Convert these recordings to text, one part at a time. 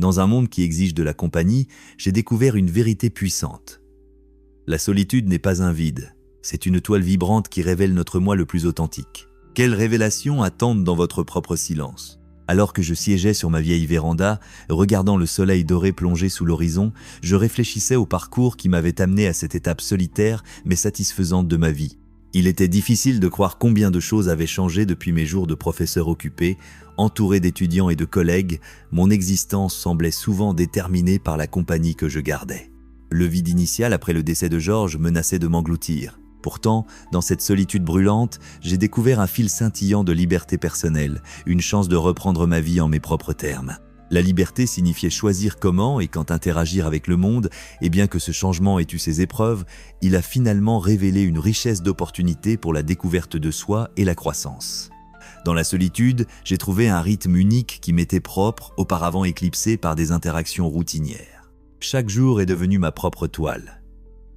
Dans un monde qui exige de la compagnie, j'ai découvert une vérité puissante. La solitude n'est pas un vide, c'est une toile vibrante qui révèle notre moi le plus authentique. Quelles révélations attendent dans votre propre silence ? Alors que je siégeais sur ma vieille véranda, regardant le soleil doré plonger sous l'horizon, je réfléchissais au parcours qui m'avait amené à cette étape solitaire mais satisfaisante de ma vie. Il était difficile de croire combien de choses avaient changé depuis mes jours de professeur occupé. Entouré d'étudiants et de collègues, mon existence semblait souvent déterminée par la compagnie que je gardais. Le vide initial après le décès de Georges menaçait de m'engloutir. Pourtant, dans cette solitude brûlante, j'ai découvert un fil scintillant de liberté personnelle, une chance de reprendre ma vie en mes propres termes. La liberté signifiait choisir comment et quand interagir avec le monde, et bien que ce changement ait eu ses épreuves, il a finalement révélé une richesse d'opportunités pour la découverte de soi et la croissance. Dans la solitude, j'ai trouvé un rythme unique qui m'était propre, auparavant éclipsé par des interactions routinières. Chaque jour est devenu ma propre toile.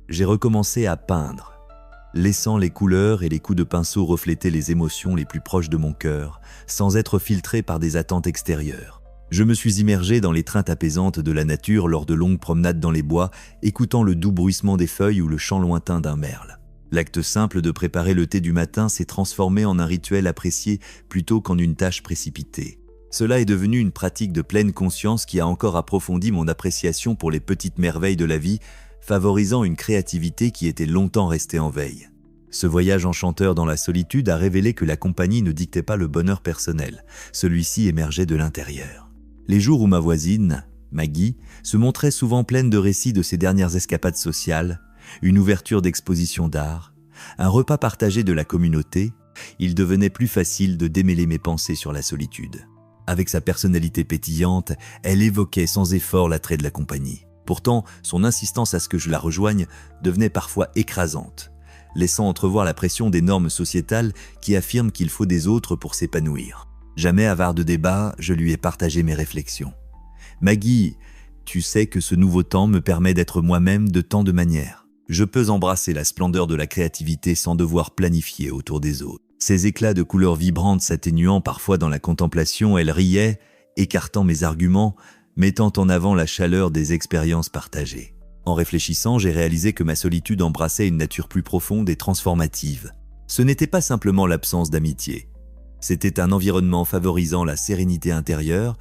J'ai recommencé à peindre, laissant les couleurs et les coups de pinceau refléter les émotions les plus proches de mon cœur, sans être filtré par des attentes extérieures. Je me suis immergé dans l'étreinte apaisante de la nature lors de longues promenades dans les bois, écoutant le doux bruissement des feuilles ou le chant lointain d'un merle. L'acte simple de préparer le thé du matin s'est transformé en un rituel apprécié plutôt qu'en une tâche précipitée. Cela est devenu une pratique de pleine conscience qui a encore approfondi mon appréciation pour les petites merveilles de la vie, favorisant une créativité qui était longtemps restée en veille. Ce voyage enchanteur dans la solitude a révélé que la compagnie ne dictait pas le bonheur personnel, celui-ci émergeait de l'intérieur. Les jours où ma voisine, Maggie, se montrait souvent pleine de récits de ses dernières escapades sociales, une ouverture d'exposition d'art, un repas partagé de la communauté, il devenait plus facile de démêler mes pensées sur la solitude. Avec sa personnalité pétillante, elle évoquait sans effort l'attrait de la compagnie. Pourtant, son insistance à ce que je la rejoigne devenait parfois écrasante, laissant entrevoir la pression des normes sociétales qui affirment qu'il faut des autres pour s'épanouir. Jamais avare de débat, je lui ai partagé mes réflexions. « Maggie, tu sais que ce nouveau temps me permet d'être moi-même de tant de manières. Je peux embrasser la splendeur de la créativité sans devoir planifier autour des autres. » Ces éclats de couleurs vibrantes s'atténuant parfois dans la contemplation, elle riait, écartant mes arguments, mettant en avant la chaleur des expériences partagées. En réfléchissant, j'ai réalisé que ma solitude embrassait une nature plus profonde et transformative. Ce n'était pas simplement l'absence d'amitié. C'était un environnement favorisant la sérénité intérieure,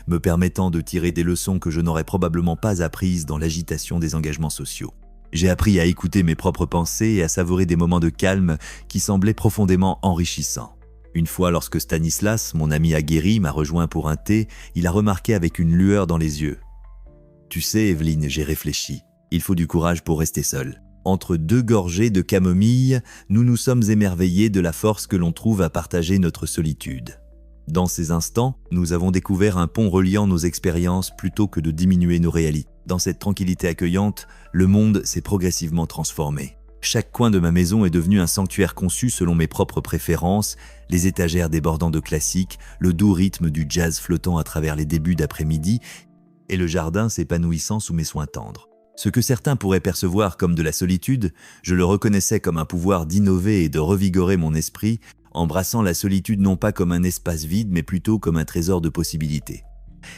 me permettant de tirer des leçons que je n'aurais probablement pas apprises dans l'agitation des engagements sociaux. J'ai appris à écouter mes propres pensées et à savourer des moments de calme qui semblaient profondément enrichissants. Une fois, lorsque Stanislas, mon ami aguerri, m'a rejoint pour un thé, il a remarqué avec une lueur dans les yeux. « Tu sais, Evelyne, j'ai réfléchi. Il faut du courage pour rester seul. Entre deux gorgées de camomille, nous nous sommes émerveillés de la force que l'on trouve à partager notre solitude. Dans ces instants, nous avons découvert un pont reliant nos expériences plutôt que de diminuer nos réalités. Dans cette tranquillité accueillante, le monde s'est progressivement transformé. Chaque coin de ma maison est devenu un sanctuaire conçu selon mes propres préférences, les étagères débordant de classiques, le doux rythme du jazz flottant à travers les débuts d'après-midi et le jardin s'épanouissant sous mes soins tendres. Ce que certains pourraient percevoir comme de la solitude, je le reconnaissais comme un pouvoir d'innover et de revigorer mon esprit, embrassant la solitude non pas comme un espace vide mais plutôt comme un trésor de possibilités.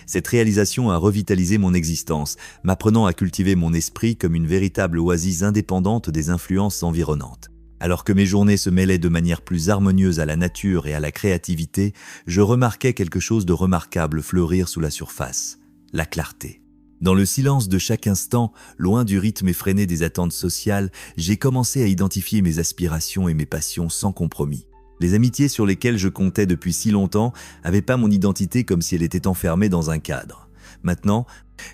Cette réalisation a revitalisé mon existence, m'apprenant à cultiver mon esprit comme une véritable oasis indépendante des influences environnantes. Alors que mes journées se mêlaient de manière plus harmonieuse à la nature et à la créativité, je remarquais quelque chose de remarquable fleurir sous la surface, la clarté. Dans le silence de chaque instant, loin du rythme effréné des attentes sociales, j'ai commencé à identifier mes aspirations et mes passions sans compromis. Les amitiés sur lesquelles je comptais depuis si longtemps n'avaient pas mon identité comme si elle était enfermée dans un cadre. Maintenant,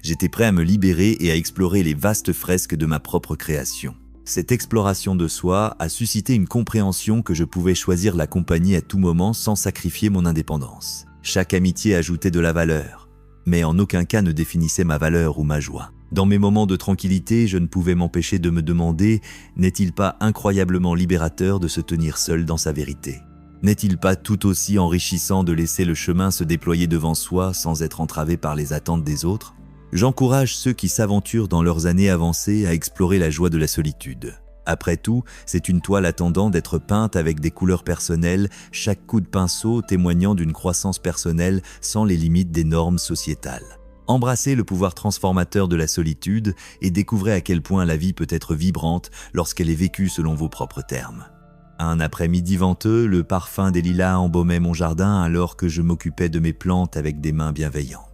j'étais prêt à me libérer et à explorer les vastes fresques de ma propre création. Cette exploration de soi a suscité une compréhension que je pouvais choisir la compagnie à tout moment sans sacrifier mon indépendance. Chaque amitié ajoutait de la valeur, mais en aucun cas ne définissait ma valeur ou ma joie. Dans mes moments de tranquillité, je ne pouvais m'empêcher de me demander « N'est-il pas incroyablement libérateur de se tenir seul dans sa vérité ? N'est-il pas tout aussi enrichissant de laisser le chemin se déployer devant soi sans être entravé par les attentes des autres ?» J'encourage ceux qui s'aventurent dans leurs années avancées à explorer la joie de la solitude. Après tout, c'est une toile attendant d'être peinte avec des couleurs personnelles, chaque coup de pinceau témoignant d'une croissance personnelle sans les limites des normes sociétales. Embrassez le pouvoir transformateur de la solitude et découvrez à quel point la vie peut être vibrante lorsqu'elle est vécue selon vos propres termes. Un après-midi venteux, le parfum des lilas embaumait mon jardin alors que je m'occupais de mes plantes avec des mains bienveillantes.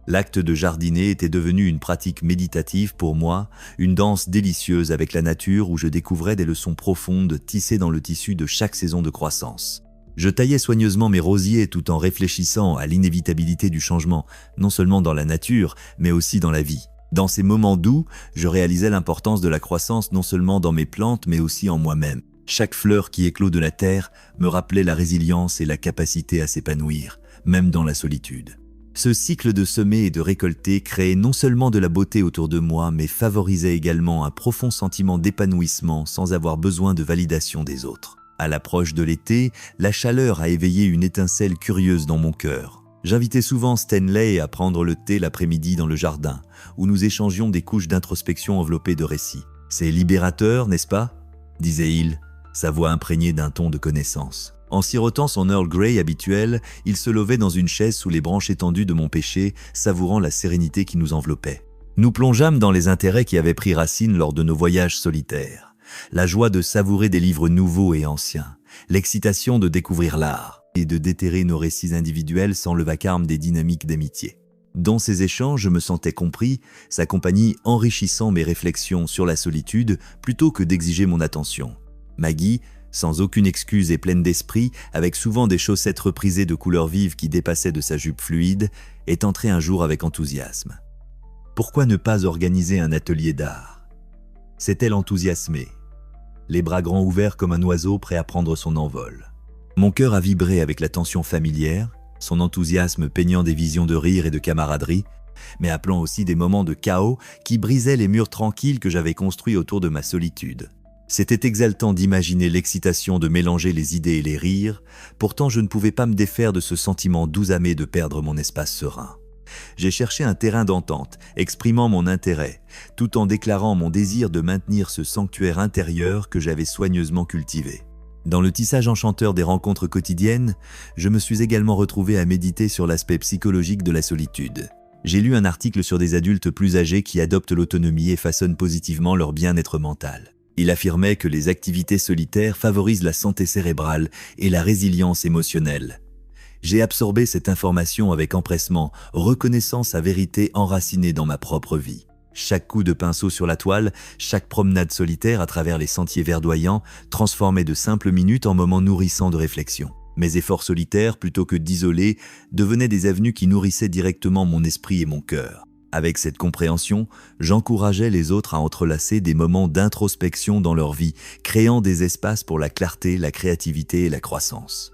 L'acte de jardiner était devenu une pratique méditative pour moi, une danse délicieuse avec la nature où je découvrais des leçons profondes tissées dans le tissu de chaque saison de croissance. Je taillais soigneusement mes rosiers tout en réfléchissant à l'inévitabilité du changement, non seulement dans la nature, mais aussi dans la vie. Dans ces moments doux, je réalisais l'importance de la croissance non seulement dans mes plantes, mais aussi en moi-même. Chaque fleur qui éclot de la terre me rappelait la résilience et la capacité à s'épanouir, même dans la solitude. Ce cycle de semer et de récolter créait non seulement de la beauté autour de moi, mais favorisait également un profond sentiment d'épanouissement sans avoir besoin de validation des autres. À l'approche de l'été, la chaleur a éveillé une étincelle curieuse dans mon cœur. J'invitais souvent Stanley à prendre le thé l'après-midi dans le jardin, où nous échangions des couches d'introspection enveloppées de récits. « C'est libérateur, n'est-ce pas ?» disait-il, sa voix imprégnée d'un ton de connaissance. En sirotant son Earl Grey habituel, il se levait dans une chaise sous les branches étendues de mon pêcher, savourant la sérénité qui nous enveloppait. Nous plongeâmes dans les intérêts qui avaient pris racine lors de nos voyages solitaires. La joie de savourer des livres nouveaux et anciens, l'excitation de découvrir l'art et de déterrer nos récits individuels sans le vacarme des dynamiques d'amitié. Dans ces échanges, je me sentais compris, sa compagnie enrichissant mes réflexions sur la solitude plutôt que d'exiger mon attention. Maggie, sans aucune excuse et pleine d'esprit, avec souvent des chaussettes reprisées de couleurs vives qui dépassaient de sa jupe fluide, est entrée un jour avec enthousiasme. Pourquoi ne pas organiser un atelier d'art ? S'est-elle enthousiasmée, les bras grands ouverts comme un oiseau prêt à prendre son envol. Mon cœur a vibré avec la tension familière, son enthousiasme peignant des visions de rire et de camaraderie, mais appelant aussi des moments de chaos qui brisaient les murs tranquilles que j'avais construits autour de ma solitude. C'était exaltant d'imaginer l'excitation de mélanger les idées et les rires, pourtant je ne pouvais pas me défaire de ce sentiment doux amé de perdre mon espace serein. J'ai cherché un terrain d'entente, exprimant mon intérêt, tout en déclarant mon désir de maintenir ce sanctuaire intérieur que j'avais soigneusement cultivé. Dans le tissage enchanteur des rencontres quotidiennes, je me suis également retrouvé à méditer sur l'aspect psychologique de la solitude. J'ai lu un article sur des adultes plus âgés qui adoptent l'autonomie et façonnent positivement leur bien-être mental. Il affirmait que les activités solitaires favorisent la santé cérébrale et la résilience émotionnelle. J'ai absorbé cette information avec empressement, reconnaissant sa vérité enracinée dans ma propre vie. Chaque coup de pinceau sur la toile, chaque promenade solitaire à travers les sentiers verdoyants transformait de simples minutes en moments nourrissants de réflexion. Mes efforts solitaires, plutôt que d'isoler, devenaient des avenues qui nourrissaient directement mon esprit et mon cœur. Avec cette compréhension, j'encourageais les autres à entrelacer des moments d'introspection dans leur vie, créant des espaces pour la clarté, la créativité et la croissance.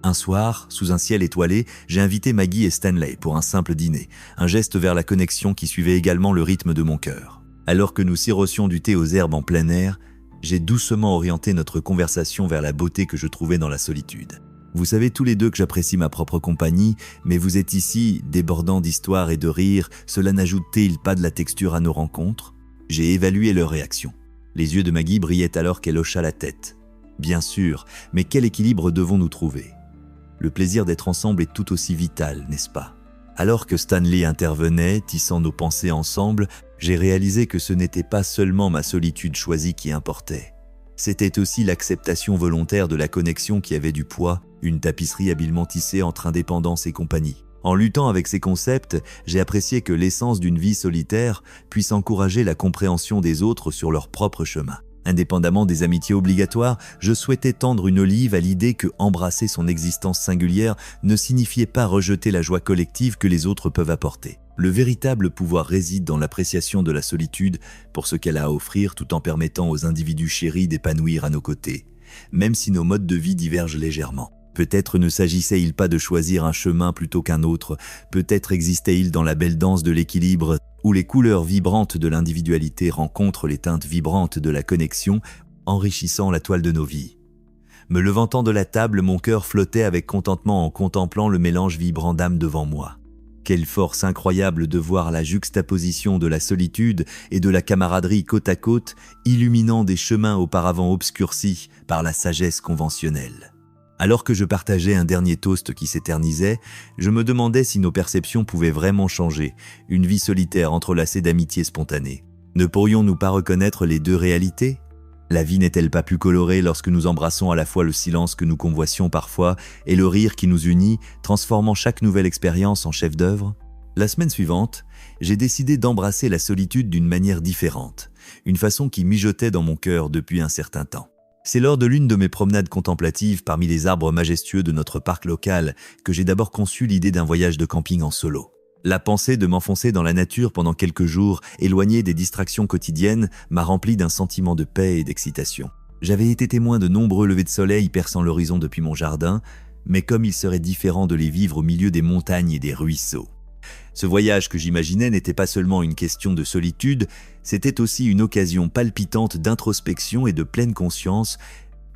Un soir, sous un ciel étoilé, j'ai invité Maggie et Stanley pour un simple dîner, un geste vers la connexion qui suivait également le rythme de mon cœur. Alors que nous sirotions du thé aux herbes en plein air, j'ai doucement orienté notre conversation vers la beauté que je trouvais dans la solitude. Vous savez tous les deux que j'apprécie ma propre compagnie, mais vous êtes ici, débordant d'histoire et de rire, cela n'ajoute-t-il pas de la texture à nos rencontres ? J'ai évalué leur réaction. Les yeux de Maggie brillaient alors qu'elle hocha la tête. Bien sûr, mais quel équilibre devons-nous trouver ? Le plaisir d'être ensemble est tout aussi vital, n'est-ce pas ? Alors que Stanley intervenait, tissant nos pensées ensemble, j'ai réalisé que ce n'était pas seulement ma solitude choisie qui importait. C'était aussi l'acceptation volontaire de la connexion qui avait du poids, une tapisserie habilement tissée entre indépendance et compagnie. En luttant avec ces concepts, j'ai apprécié que l'essence d'une vie solitaire puisse encourager la compréhension des autres sur leur propre chemin. Indépendamment des amitiés obligatoires, je souhaitais tendre une olive à l'idée que embrasser son existence singulière ne signifiait pas rejeter la joie collective que les autres peuvent apporter. Le véritable pouvoir réside dans l'appréciation de la solitude pour ce qu'elle a à offrir tout en permettant aux individus chéris d'épanouir à nos côtés, même si nos modes de vie divergent légèrement. Peut-être ne s'agissait-il pas de choisir un chemin plutôt qu'un autre, peut-être existait-il dans la belle danse de l'équilibre où les couleurs vibrantes de l'individualité rencontrent les teintes vibrantes de la connexion, enrichissant la toile de nos vies. Me levantant de la table, mon cœur flottait avec contentement en contemplant le mélange vibrant d'âmes devant moi. Quelle force incroyable de voir la juxtaposition de la solitude et de la camaraderie côte à côte, illuminant des chemins auparavant obscurcis par la sagesse conventionnelle. Alors que je partageais un dernier toast qui s'éternisait, je me demandais si nos perceptions pouvaient vraiment changer, une vie solitaire entrelacée d'amitié spontanée. Ne pourrions-nous pas reconnaître les deux réalités ? La vie n'est-elle pas plus colorée lorsque nous embrassons à la fois le silence que nous convoitions parfois et le rire qui nous unit, transformant chaque nouvelle expérience en chef-d'œuvre ? La semaine suivante, j'ai décidé d'embrasser la solitude d'une manière différente, une façon qui mijotait dans mon cœur depuis un certain temps. C'est lors de l'une de mes promenades contemplatives parmi les arbres majestueux de notre parc local que j'ai d'abord conçu l'idée d'un voyage de camping en solo. La pensée de m'enfoncer dans la nature pendant quelques jours, éloigné des distractions quotidiennes, m'a rempli d'un sentiment de paix et d'excitation. J'avais été témoin de nombreux levers de soleil perçant l'horizon depuis mon jardin, mais comme il serait différent de les vivre au milieu des montagnes et des ruisseaux. Ce voyage que j'imaginais n'était pas seulement une question de solitude, c'était aussi une occasion palpitante d'introspection et de pleine conscience,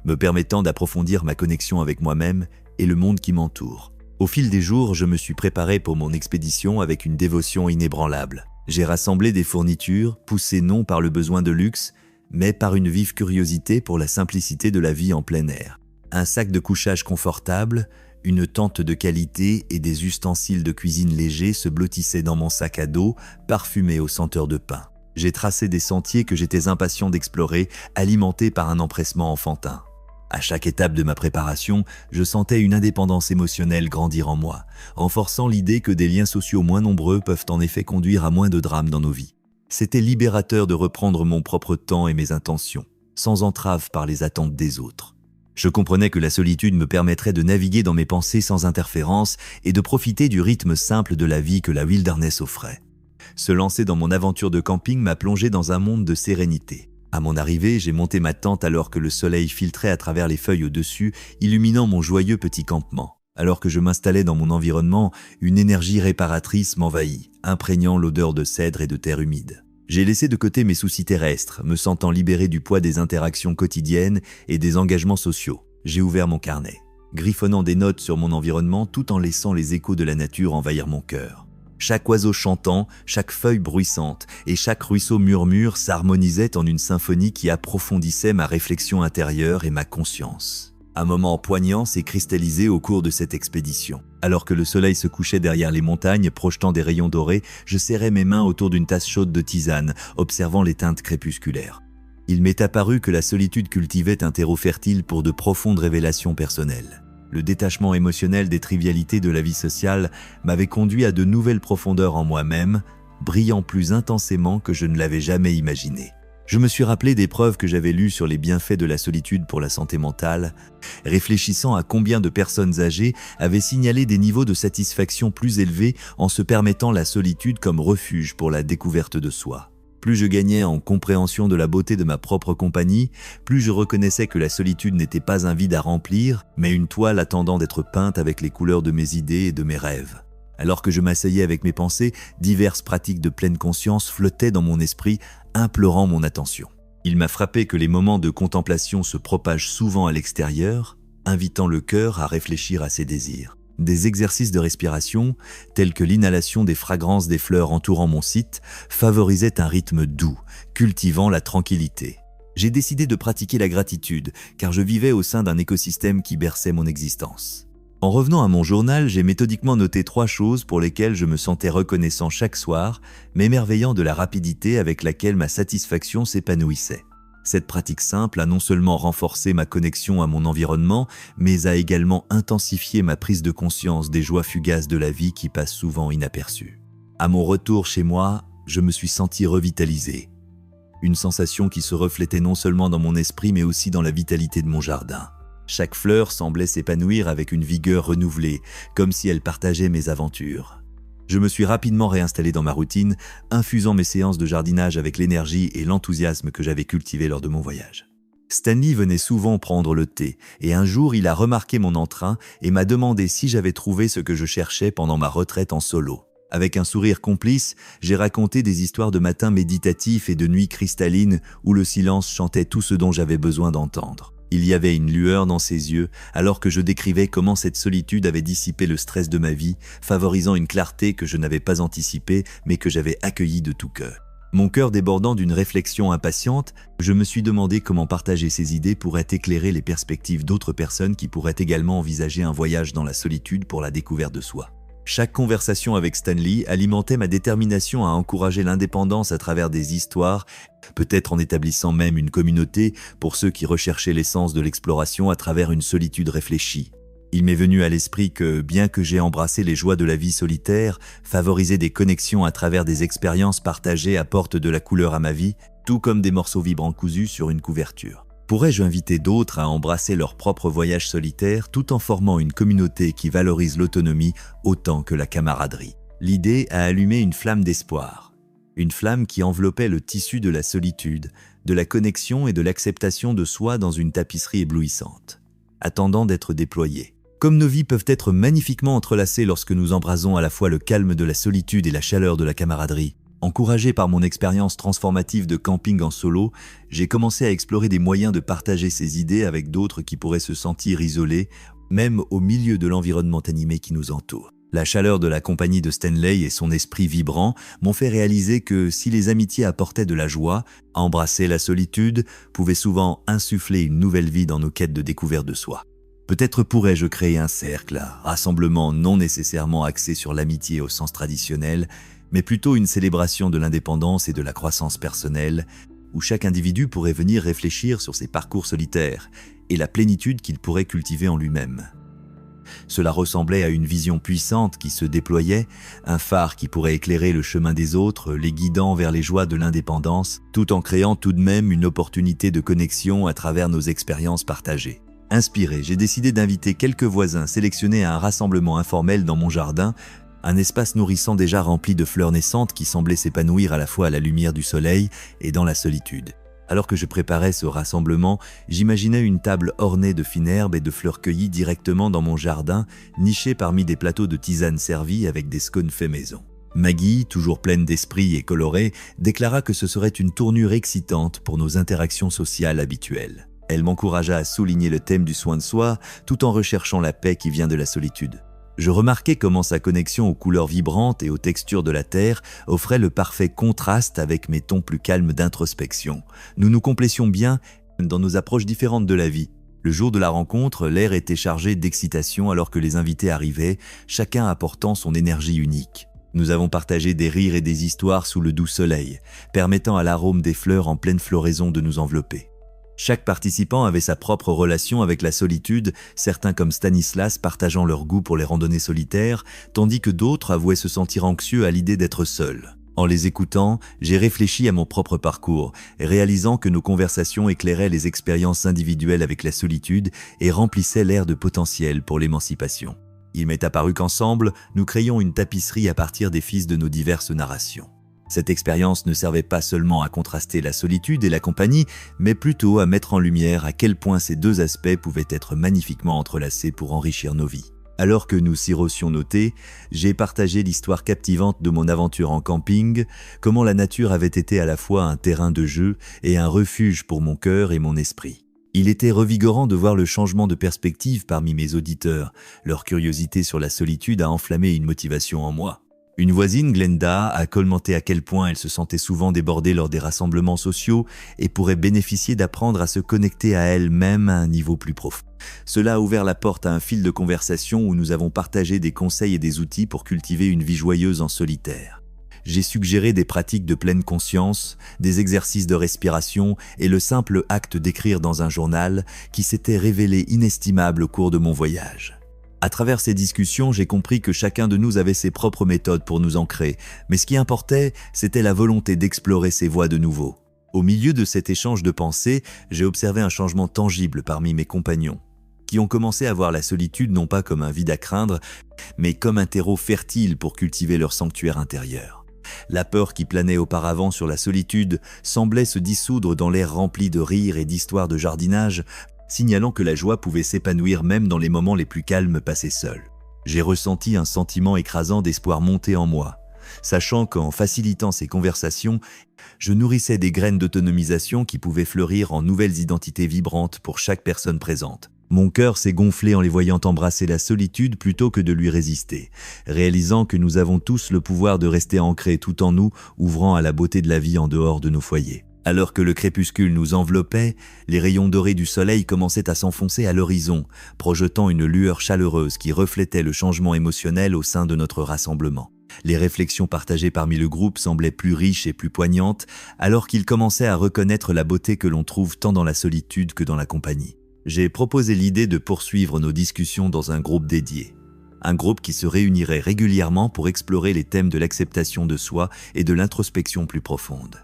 me permettant d'approfondir ma connexion avec moi-même et le monde qui m'entoure. Au fil des jours, je me suis préparé pour mon expédition avec une dévotion inébranlable. J'ai rassemblé des fournitures, poussées non par le besoin de luxe, mais par une vive curiosité pour la simplicité de la vie en plein air. Un sac de couchage confortable, une tente de qualité et des ustensiles de cuisine légers se blottissaient dans mon sac à dos, parfumé aux senteurs de pin. J'ai tracé des sentiers que j'étais impatient d'explorer, alimentés par un empressement enfantin. À chaque étape de ma préparation, je sentais une indépendance émotionnelle grandir en moi, renforçant l'idée que des liens sociaux moins nombreux peuvent en effet conduire à moins de drames dans nos vies. C'était libérateur de reprendre mon propre temps et mes intentions, sans entrave par les attentes des autres. Je comprenais que la solitude me permettrait de naviguer dans mes pensées sans interférence et de profiter du rythme simple de la vie que la wilderness offrait. Se lancer dans mon aventure de camping m'a plongé dans un monde de sérénité. À mon arrivée, j'ai monté ma tente alors que le soleil filtrait à travers les feuilles au-dessus, illuminant mon joyeux petit campement. Alors que je m'installais dans mon environnement, une énergie réparatrice m'envahit, imprégnant l'odeur de cèdre et de terre humide. J'ai laissé de côté mes soucis terrestres, me sentant libéré du poids des interactions quotidiennes et des engagements sociaux. J'ai ouvert mon carnet, griffonnant des notes sur mon environnement tout en laissant les échos de la nature envahir mon cœur. Chaque oiseau chantant, chaque feuille bruissante et chaque ruisseau murmure s'harmonisaient en une symphonie qui approfondissait ma réflexion intérieure et ma conscience. Un moment poignant s'est cristallisé au cours de cette expédition. Alors que le soleil se couchait derrière les montagnes, projetant des rayons dorés, je serrais mes mains autour d'une tasse chaude de tisane, observant les teintes crépusculaires. Il m'est apparu que la solitude cultivait un terreau fertile pour de profondes révélations personnelles. Le détachement émotionnel des trivialités de la vie sociale m'avait conduit à de nouvelles profondeurs en moi-même, brillant plus intensément que je ne l'avais jamais imaginé. Je me suis rappelé des preuves que j'avais lues sur les bienfaits de la solitude pour la santé mentale, réfléchissant à combien de personnes âgées avaient signalé des niveaux de satisfaction plus élevés en se permettant la solitude comme refuge pour la découverte de soi. Plus je gagnais en compréhension de la beauté de ma propre compagnie, plus je reconnaissais que la solitude n'était pas un vide à remplir, mais une toile attendant d'être peinte avec les couleurs de mes idées et de mes rêves. Alors que je m'asseyais avec mes pensées, diverses pratiques de pleine conscience flottaient dans mon esprit, implorant mon attention. Il m'a frappé que les moments de contemplation se propagent souvent à l'extérieur, invitant le cœur à réfléchir à ses désirs. Des exercices de respiration, tels que l'inhalation des fragrances des fleurs entourant mon site, favorisaient un rythme doux, cultivant la tranquillité. J'ai décidé de pratiquer la gratitude, car je vivais au sein d'un écosystème qui berçait mon existence. En revenant à mon journal, j'ai méthodiquement noté 3 choses pour lesquelles je me sentais reconnaissant chaque soir, m'émerveillant de la rapidité avec laquelle ma satisfaction s'épanouissait. Cette pratique simple a non seulement renforcé ma connexion à mon environnement, mais a également intensifié ma prise de conscience des joies fugaces de la vie qui passent souvent inaperçues. À mon retour chez moi, je me suis senti revitalisé. Une sensation qui se reflétait non seulement dans mon esprit, mais aussi dans la vitalité de mon jardin. Chaque fleur semblait s'épanouir avec une vigueur renouvelée, comme si elle partageait mes aventures. Je me suis rapidement réinstallé dans ma routine, infusant mes séances de jardinage avec l'énergie et l'enthousiasme que j'avais cultivés lors de mon voyage. Stanley venait souvent prendre le thé, et un jour il a remarqué mon entrain et m'a demandé si j'avais trouvé ce que je cherchais pendant ma retraite en solo. Avec un sourire complice, j'ai raconté des histoires de matins méditatifs et de nuits cristallines où le silence chantait tout ce dont j'avais besoin d'entendre. Il y avait une lueur dans ses yeux, alors que je décrivais comment cette solitude avait dissipé le stress de ma vie, favorisant une clarté que je n'avais pas anticipée, mais que j'avais accueillie de tout cœur. Mon cœur débordant d'une réflexion impatiente, je me suis demandé comment partager ces idées pourrait éclairer les perspectives d'autres personnes qui pourraient également envisager un voyage dans la solitude pour la découverte de soi. Chaque conversation avec Stanley alimentait ma détermination à encourager l'indépendance à travers des histoires, peut-être en établissant même une communauté pour ceux qui recherchaient l'essence de l'exploration à travers une solitude réfléchie. Il m'est venu à l'esprit que, bien que j'ai embrassé les joies de la vie solitaire, favoriser des connexions à travers des expériences partagées apporte de la couleur à ma vie, tout comme des morceaux vibrants cousus sur une couverture. Pourrais-je inviter d'autres à embrasser leur propre voyage solitaire tout en formant une communauté qui valorise l'autonomie autant que la camaraderie? L'idée a allumé une flamme d'espoir. Une flamme qui enveloppait le tissu de la solitude, de la connexion et de l'acceptation de soi dans une tapisserie éblouissante, attendant d'être déployée. Comme nos vies peuvent être magnifiquement entrelacées lorsque nous embrasons à la fois le calme de la solitude et la chaleur de la camaraderie. Encouragé par mon expérience transformative de camping en solo, j'ai commencé à explorer des moyens de partager ces idées avec d'autres qui pourraient se sentir isolés, même au milieu de l'environnement animé qui nous entoure. La chaleur de la compagnie de Stanley et son esprit vibrant m'ont fait réaliser que si les amitiés apportaient de la joie, embrasser la solitude pouvait souvent insuffler une nouvelle vie dans nos quêtes de découverte de soi. Peut-être pourrais-je créer un cercle, un rassemblement non nécessairement axé sur l'amitié au sens traditionnel, mais plutôt une célébration de l'indépendance et de la croissance personnelle, où chaque individu pourrait venir réfléchir sur ses parcours solitaires et la plénitude qu'il pourrait cultiver en lui-même. Cela ressemblait à une vision puissante qui se déployait, un phare qui pourrait éclairer le chemin des autres, les guidant vers les joies de l'indépendance, tout en créant tout de même une opportunité de connexion à travers nos expériences partagées. Inspiré, j'ai décidé d'inviter quelques voisins sélectionnés à un rassemblement informel dans mon jardin, un espace nourrissant déjà rempli de fleurs naissantes qui semblaient s'épanouir à la fois à la lumière du soleil et dans la solitude. Alors que je préparais ce rassemblement, j'imaginais une table ornée de fines herbes et de fleurs cueillies directement dans mon jardin, nichée parmi des plateaux de tisane servis avec des scones faits maison. Maggie, toujours pleine d'esprit et colorée, déclara que ce serait une tournure excitante pour nos interactions sociales habituelles. Elle m'encouragea à souligner le thème du soin de soi, tout en recherchant la paix qui vient de la solitude. Je remarquai comment sa connexion aux couleurs vibrantes et aux textures de la terre offrait le parfait contraste avec mes tons plus calmes d'introspection. Nous nous complétions bien dans nos approches différentes de la vie. Le jour de la rencontre, l'air était chargé d'excitation alors que les invités arrivaient, chacun apportant son énergie unique. Nous avons partagé des rires et des histoires sous le doux soleil, permettant à l'arôme des fleurs en pleine floraison de nous envelopper. Chaque participant avait sa propre relation avec la solitude, certains comme Stanislas partageant leur goût pour les randonnées solitaires, tandis que d'autres avouaient se sentir anxieux à l'idée d'être seuls. En les écoutant, j'ai réfléchi à mon propre parcours, réalisant que nos conversations éclairaient les expériences individuelles avec la solitude et remplissaient l'air de potentiel pour l'émancipation. Il m'est apparu qu'ensemble, nous créions une tapisserie à partir des fils de nos diverses narrations. Cette expérience ne servait pas seulement à contraster la solitude et la compagnie, mais plutôt à mettre en lumière à quel point ces deux aspects pouvaient être magnifiquement entrelacés pour enrichir nos vies. Alors que nous sirocions nos thés, j'ai partagé l'histoire captivante de mon aventure en camping, comment la nature avait été à la fois un terrain de jeu et un refuge pour mon cœur et mon esprit. Il était revigorant de voir le changement de perspective parmi mes auditeurs. Leur curiosité sur la solitude a enflammé une motivation en moi. Une voisine, Glenda, a commenté à quel point elle se sentait souvent débordée lors des rassemblements sociaux et pourrait bénéficier d'apprendre à se connecter à elle-même à un niveau plus profond. Cela a ouvert la porte à un fil de conversation où nous avons partagé des conseils et des outils pour cultiver une vie joyeuse en solitaire. J'ai suggéré des pratiques de pleine conscience, des exercices de respiration et le simple acte d'écrire dans un journal qui s'était révélé inestimable au cours de mon voyage. À travers ces discussions, j'ai compris que chacun de nous avait ses propres méthodes pour nous ancrer, mais ce qui importait, c'était la volonté d'explorer ces voies de nouveau. Au milieu de cet échange de pensées, j'ai observé un changement tangible parmi mes compagnons, qui ont commencé à voir la solitude non pas comme un vide à craindre, mais comme un terreau fertile pour cultiver leur sanctuaire intérieur. La peur qui planait auparavant sur la solitude semblait se dissoudre dans l'air rempli de rires et d'histoires de jardinage, signalant que la joie pouvait s'épanouir même dans les moments les plus calmes passés seuls. J'ai ressenti un sentiment écrasant d'espoir monter en moi, sachant qu'en facilitant ces conversations, je nourrissais des graines d'autonomisation qui pouvaient fleurir en nouvelles identités vibrantes pour chaque personne présente. Mon cœur s'est gonflé en les voyant embrasser la solitude plutôt que de lui résister, réalisant que nous avons tous le pouvoir de rester ancrés tout en nous, ouvrant à la beauté de la vie en dehors de nos foyers. Alors que le crépuscule nous enveloppait, les rayons dorés du soleil commençaient à s'enfoncer à l'horizon, projetant une lueur chaleureuse qui reflétait le changement émotionnel au sein de notre rassemblement. Les réflexions partagées parmi le groupe semblaient plus riches et plus poignantes, alors qu'ils commençaient à reconnaître la beauté que l'on trouve tant dans la solitude que dans la compagnie. J'ai proposé l'idée de poursuivre nos discussions dans un groupe dédié. Un groupe qui se réunirait régulièrement pour explorer les thèmes de l'acceptation de soi et de l'introspection plus profonde.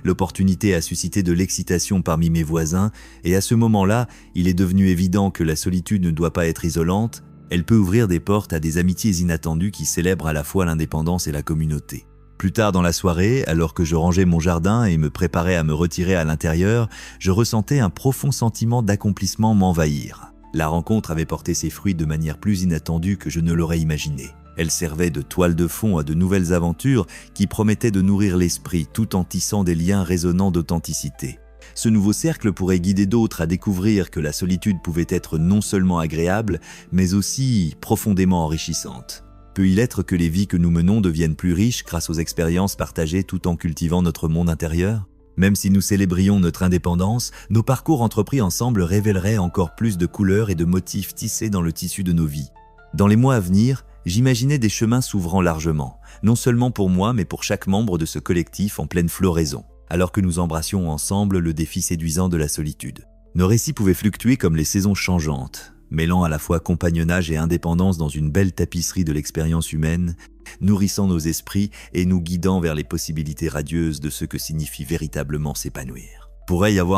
L'opportunité a suscité de l'excitation parmi mes voisins, et à ce moment-là, il est devenu évident que la solitude ne doit pas être isolante, elle peut ouvrir des portes à des amitiés inattendues qui célèbrent à la fois l'indépendance et la communauté. Plus tard dans la soirée, alors que je rangeais mon jardin et me préparais à me retirer à l'intérieur, je ressentais un profond sentiment d'accomplissement m'envahir. La rencontre avait porté ses fruits de manière plus inattendue que je ne l'aurais imaginé. Elle servait de toile de fond à de nouvelles aventures qui promettaient de nourrir l'esprit tout en tissant des liens résonnants d'authenticité. Ce nouveau cercle pourrait guider d'autres à découvrir que la solitude pouvait être non seulement agréable, mais aussi profondément enrichissante. Peut-il être que les vies que nous menons deviennent plus riches grâce aux expériences partagées tout en cultivant notre monde intérieur ? Même si nous célébrions notre indépendance, nos parcours entrepris ensemble révéleraient encore plus de couleurs et de motifs tissés dans le tissu de nos vies. Dans les mois à venir, j'imaginais des chemins s'ouvrant largement, non seulement pour moi mais pour chaque membre de ce collectif en pleine floraison, alors que nous embrassions ensemble le défi séduisant de la solitude. Nos récits pouvaient fluctuer comme les saisons changeantes, mêlant à la fois compagnonnage et indépendance dans une belle tapisserie de l'expérience humaine, nourrissant nos esprits et nous guidant vers les possibilités radieuses de ce que signifie véritablement s'épanouir. Pourrait y avoir